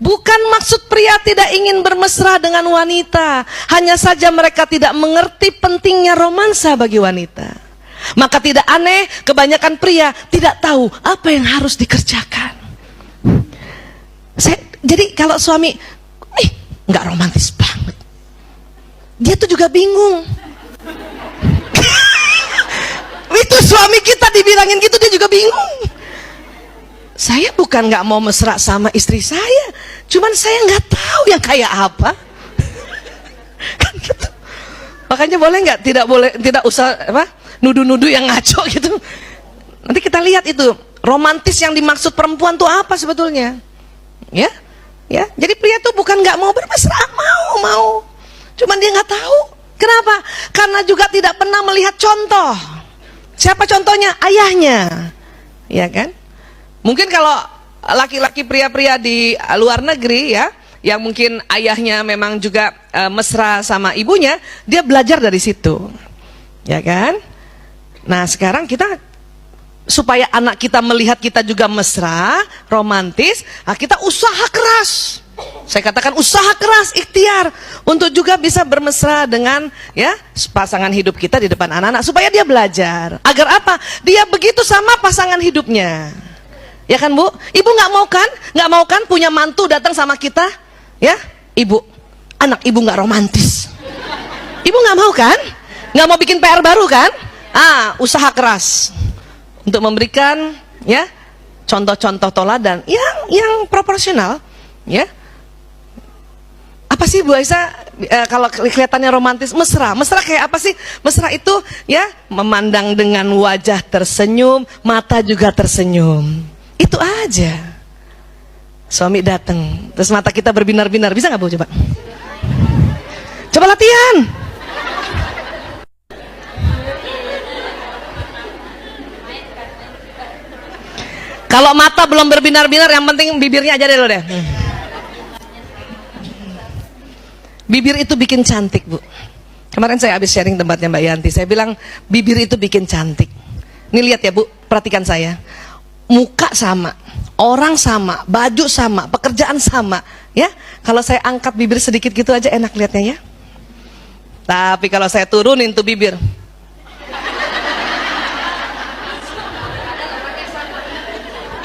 Bukan maksud pria tidak ingin bermesra dengan wanita, hanya saja mereka tidak mengerti pentingnya romansa bagi wanita. Maka tidak aneh kebanyakan pria tidak tahu apa yang harus dikerjakan. Jadi kalau suami nggak romantis banget, dia tuh juga bingung. Itu suami kita dibilangin gitu, dia juga bingung. Saya bukan nggak mau mesra sama istri saya, cuman saya nggak tahu yang kayak apa. Kan gitu. Makanya boleh nggak, tidak usah nuduh-nuduh yang ngaco gitu. Nanti kita lihat itu romantis yang dimaksud perempuan tuh apa sebetulnya, ya. Jadi pria tuh bukan nggak mau bermesra, mau, cuman dia nggak tahu. Kenapa? Karena juga tidak pernah melihat contoh. Siapa contohnya? Ayahnya, ya kan? Mungkin kalau laki-laki pria-pria di luar negeri ya, yang mungkin ayahnya memang juga mesra sama ibunya, dia belajar dari situ, ya kan? Nah sekarang kita, supaya anak kita melihat kita juga mesra, romantis, kita usaha keras. Saya katakan usaha keras, ikhtiar untuk juga bisa bermesra dengan ya pasangan hidup kita di depan anak-anak, supaya dia belajar. Agar apa? Dia begitu sama pasangan hidupnya. Ya kan Bu? Ibu nggak mau kan punya mantu datang sama kita? Ya, ibu, anak ibu nggak romantis. Ibu nggak mau kan? Nggak mau bikin PR baru kan? Usaha keras untuk memberikan ya contoh-contoh teladan yang proporsional, ya. Apa sih Bu Aisyah kalau kelihatannya romantis? Mesra kayak apa sih? Mesra itu ya memandang dengan wajah tersenyum, mata juga tersenyum. Itu aja. Suami datang, terus mata kita berbinar-binar, bisa nggak Bu coba? Coba latihan. Kalau mata belum berbinar-binar, yang penting bibirnya aja dulu deh. Bibir itu bikin cantik Bu. Kemarin saya habis sharing tempatnya Mbak Yanti, saya bilang bibir itu bikin cantik. Ini lihat ya Bu, perhatikan saya. Muka sama, orang sama, baju sama, pekerjaan sama, ya. Kalau saya angkat bibir sedikit gitu aja enak lihatnya ya. Tapi kalau saya turunin tuh bibir,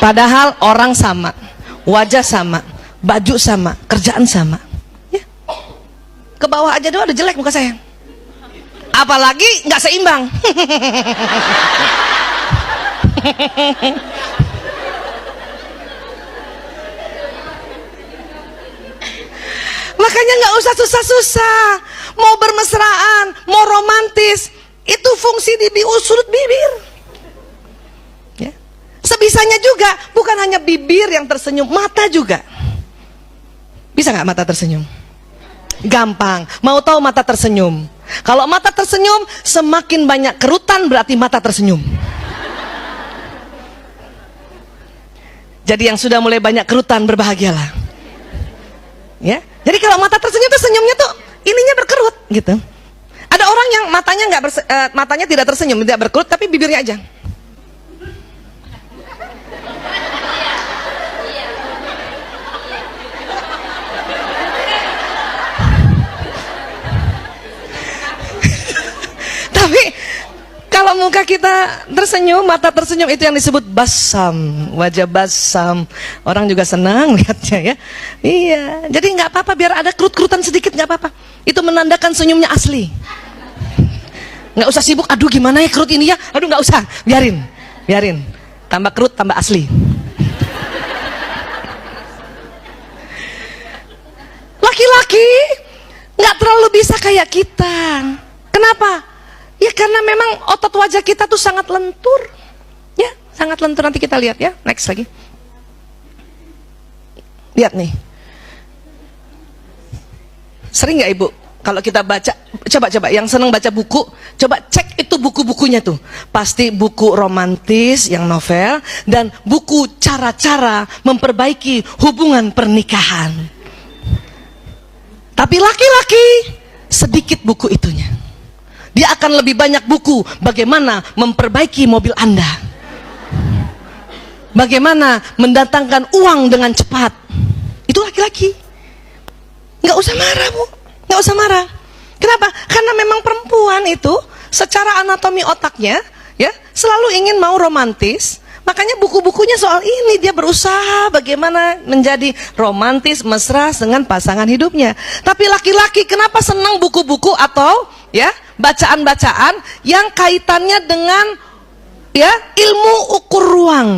padahal orang sama, wajah sama, baju sama, kerjaan sama, ya. Ke bawah aja doang udah jelek muka saya. Apalagi nggak seimbang. Makanya nggak usah susah-susah. Mau bermesraan, mau romantis, itu fungsi di sudut bibir. Ya. Sebisanya juga, bukan hanya bibir yang tersenyum, mata juga. Bisa nggak mata tersenyum? Gampang. Mau tahu mata tersenyum? Kalau mata tersenyum, semakin banyak kerutan berarti mata tersenyum. Jadi yang sudah mulai banyak kerutan berbahagialah. Ya. Jadi kalau mata tersenyum tuh senyumnya tuh ininya berkerut gitu. Ada orang yang matanya tidak tersenyum, tidak berkerut, tapi bibirnya aja. Tapi kalau muka kita tersenyum, mata tersenyum, itu yang disebut basam, wajah basam. Orang juga senang lihatnya ya. Iya, jadi nggak apa-apa biar ada kerut-kerutan sedikit, nggak apa-apa. Itu menandakan senyumnya asli. Nggak usah sibuk, aduh gimana ya kerut ini ya, aduh nggak usah, biarin. Tambah kerut, tambah asli. Laki-laki nggak terlalu bisa kayak kita. Kenapa? Ya karena memang otot wajah kita tuh sangat lentur. Ya, sangat lentur. Nanti kita lihat ya. Next lagi. Lihat nih. Sering nggak Ibu kalau kita baca, coba yang senang baca buku, coba cek itu buku-bukunya tuh. Pasti buku romantis yang novel dan buku cara-cara memperbaiki hubungan pernikahan. Tapi laki-laki sedikit buku itunya. Dia akan lebih banyak buku bagaimana memperbaiki mobil Anda, bagaimana mendatangkan uang dengan cepat. Itu laki-laki. Nggak usah marah, Bu. Nggak usah marah. Kenapa? Karena memang perempuan itu secara anatomi otaknya ya selalu ingin mau romantis. Makanya buku-bukunya soal ini, dia berusaha bagaimana menjadi romantis, mesra dengan pasangan hidupnya. Tapi laki-laki kenapa senang buku-buku atau ya bacaan-bacaan yang kaitannya dengan ya ilmu ukur ruang?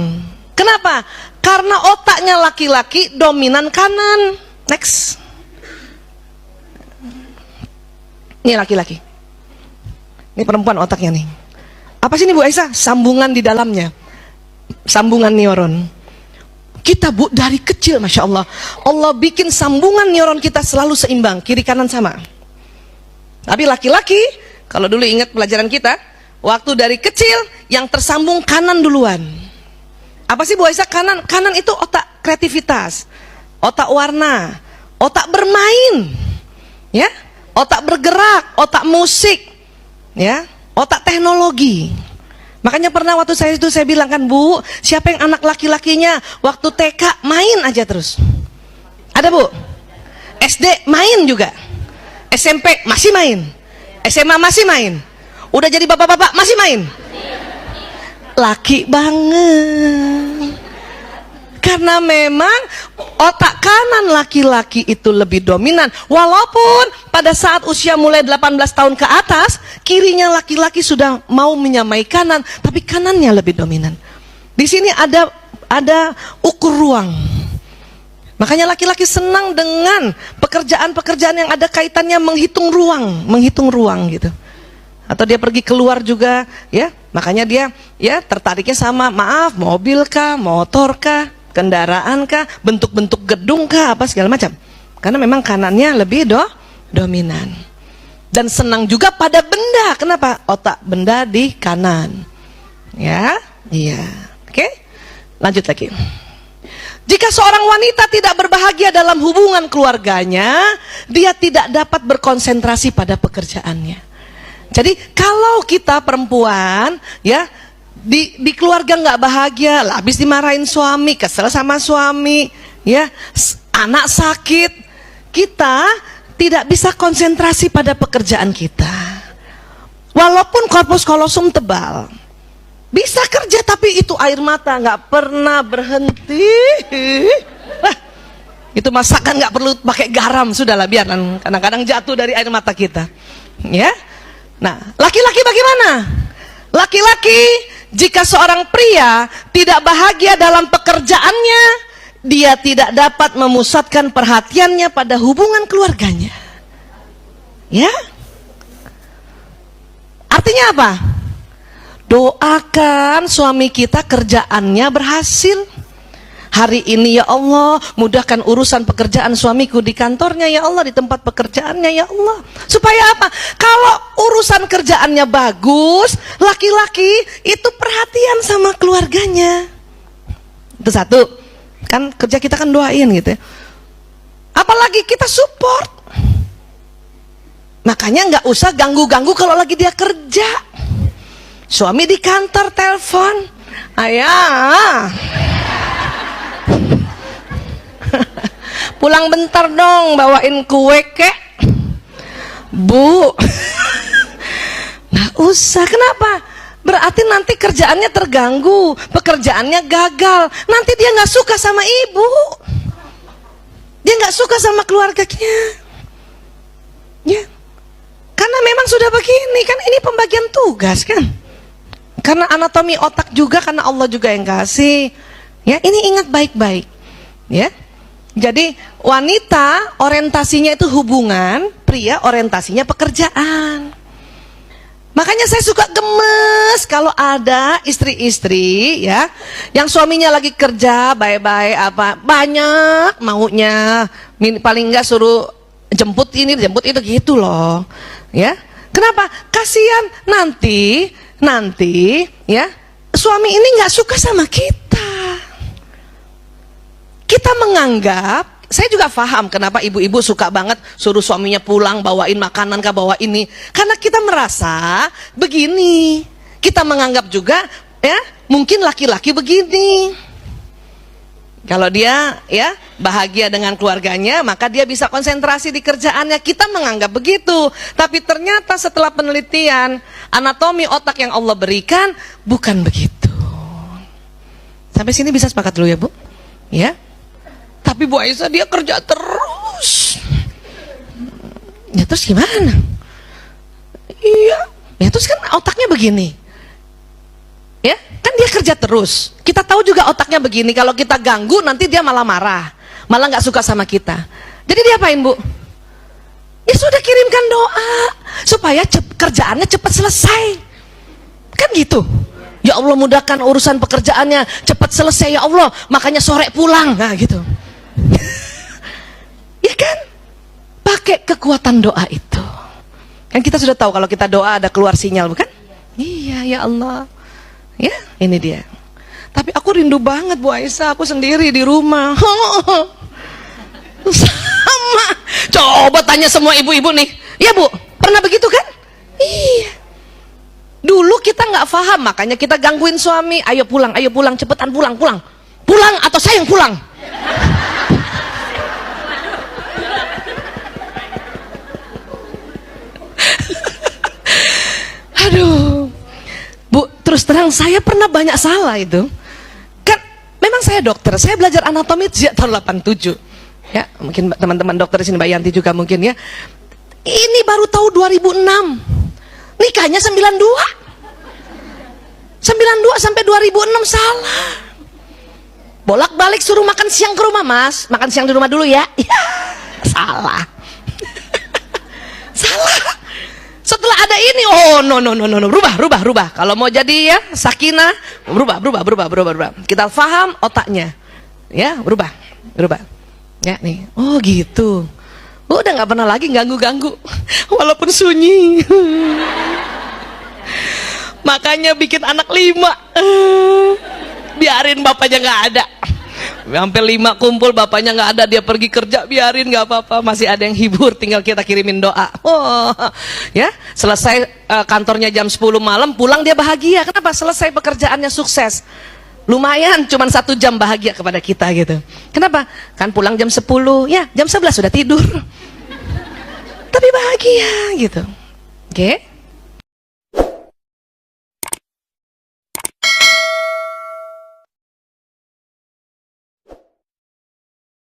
Kenapa? Karena otaknya laki-laki dominan kanan. Next. Ini laki-laki. Ini perempuan otaknya nih. Apa sih ini Bu Aisyah? Sambungan di dalamnya. Sambungan neuron. Kita Bu dari kecil, Masya Allah, Allah bikin sambungan neuron kita selalu seimbang, kiri kanan sama. Tapi laki-laki, kalau dulu ingat pelajaran kita, waktu dari kecil yang tersambung kanan duluan. Apa sih Bu Aisyah kanan? Kanan itu otak kreativitas, otak warna, otak bermain, ya, otak bergerak, otak musik, ya, otak teknologi. Makanya pernah waktu saya bilang kan, Bu, siapa yang anak laki-lakinya waktu TK main aja terus? Ada Bu? SD main juga, SMP masih main, SMA masih main, udah jadi bapak-bapak masih main. Laki banget. Karena memang otak kanan laki-laki itu lebih dominan. Walaupun pada saat usia mulai 18 tahun ke atas, kirinya laki-laki sudah mau menyamai kanan, tapi kanannya lebih dominan. Di sini ada ukur ruang. Makanya laki-laki senang dengan pekerjaan-pekerjaan yang ada kaitannya menghitung ruang gitu. Atau dia pergi keluar juga, ya. Makanya dia ya tertariknya sama, maaf, mobil kah, motor kah, kendaraan kah, bentuk-bentuk gedung kah, apa segala macam. Karena memang kanannya lebih dominan. Dan senang juga pada benda. Kenapa? Otak benda di kanan. Ya, iya. Oke, lanjut lagi. Jika seorang wanita tidak berbahagia dalam hubungan keluarganya, dia tidak dapat berkonsentrasi pada pekerjaannya. Jadi kalau kita perempuan ya di keluarga nggak bahagia, lah habis dimarahin suami, kesel sama suami, ya anak sakit, kita tidak bisa konsentrasi pada pekerjaan kita. Walaupun korpus kolosum tebal, bisa kerja tapi itu air mata nggak pernah berhenti. Wah, itu masakan nggak perlu pakai garam, sudahlah biar kadang-kadang jatuh dari air mata kita, ya. Nah, laki-laki bagaimana? Laki-laki, jika seorang pria tidak bahagia dalam pekerjaannya, dia tidak dapat memusatkan perhatiannya pada hubungan keluarganya. Ya? Artinya apa? Doakan suami kita kerjaannya berhasil. Hari ini ya Allah, mudahkan urusan pekerjaan suamiku di kantornya ya Allah, di tempat pekerjaannya ya Allah. Supaya apa? Kalau urusan kerjaannya bagus, laki-laki itu perhatian sama keluarganya. Itu satu. Kan kerja kita kan doain gitu ya. Apalagi kita support. Makanya nggak usah ganggu-ganggu kalau lagi dia kerja. Suami di kantor telepon, ayah, pulang bentar dong, bawain kue kek. Bu, nggak usah. Kenapa? Berarti nanti kerjaannya terganggu, pekerjaannya gagal. Nanti dia nggak suka sama ibu, dia nggak suka sama keluarganya. Ya, karena memang sudah begini kan, ini pembagian tugas kan. Karena anatomi otak juga, karena Allah juga yang kasih. Ya, ini ingat baik-baik. Ya. Jadi wanita orientasinya itu hubungan, pria orientasinya pekerjaan. Makanya saya suka gemes kalau ada istri-istri ya yang suaminya lagi kerja bye-bye apa banyak maunya, paling enggak suruh jemput ini jemput itu gitu loh. Ya. Kenapa? Kasihan nanti ya suami ini nggak suka sama kita. Kita menganggap, saya juga paham kenapa ibu-ibu suka banget suruh suaminya pulang bawain makanan kah bawa ini, karena kita merasa begini. Kita menganggap juga ya mungkin laki-laki begini, kalau dia ya bahagia dengan keluarganya, maka dia bisa konsentrasi di kerjaannya. Kita menganggap begitu, tapi ternyata setelah penelitian anatomi otak yang Allah berikan bukan begitu. Sampai sini bisa sepakat dulu ya Bu? Ya. Tapi Bu Aisyah dia kerja terus. Ya terus gimana? Iya. Ya terus kan otaknya begini. Ya, kan dia kerja terus. Kita tahu juga otaknya begini, kalau kita ganggu nanti dia malah marah, malah nggak suka sama kita. Jadi dia apain Bu? Ya sudah, kirimkan doa supaya kerjaannya cepat selesai. Kan gitu. Ya Allah, mudahkan urusan pekerjaannya, cepat selesai ya Allah, makanya sore pulang. Nah gitu. Ya kan? Pakai kekuatan doa itu. Kan kita sudah tahu kalau kita doa ada keluar sinyal, bukan? Iya, ya Allah. Ya, ini dia. Tapi aku rindu banget Bu Aisyah, aku sendiri di rumah. Sama. Coba tanya semua ibu-ibu nih. Ya Bu, pernah begitu kan? Iya. Dulu kita nggak paham, makanya kita gangguin suami. Ayo pulang, cepetan pulang. Pulang atau saya yang pulang. Aduh. Bu, terus terang saya pernah banyak salah itu. Kan memang saya dokter, saya belajar anatomi sejak tahun 87. Ya, mungkin teman-teman dokter di sini Mbak Yanti juga mungkin ya. Ini baru tahu 2006. Nikahnya 92. 92 sampai 2006 salah. Bolak-balik suruh makan siang ke rumah, Mas. Makan siang di rumah dulu ya. Ya, salah. Salah. Setelah ada ini, oh no, rubah. Kalau mau jadi ya sakinah, berubah. Kita paham otaknya, ya berubah. Ya nih, oh gitu. Udah nggak pernah lagi ganggu, walaupun sunyi. Makanya bikin anak 5, biarin bapaknya nggak ada. Sampai 5 kumpul, bapaknya nggak ada, dia pergi kerja, biarin, nggak apa-apa, masih ada yang hibur, tinggal kita kirimin doa. Oh, ya, selesai kantornya jam 10 malam, pulang dia bahagia. Kenapa? Selesai pekerjaannya, sukses. Lumayan, cuman 1 jam bahagia kepada kita gitu. Kenapa? Kan pulang jam 10, ya jam 11 sudah tidur. Tapi bahagia gitu. Oke?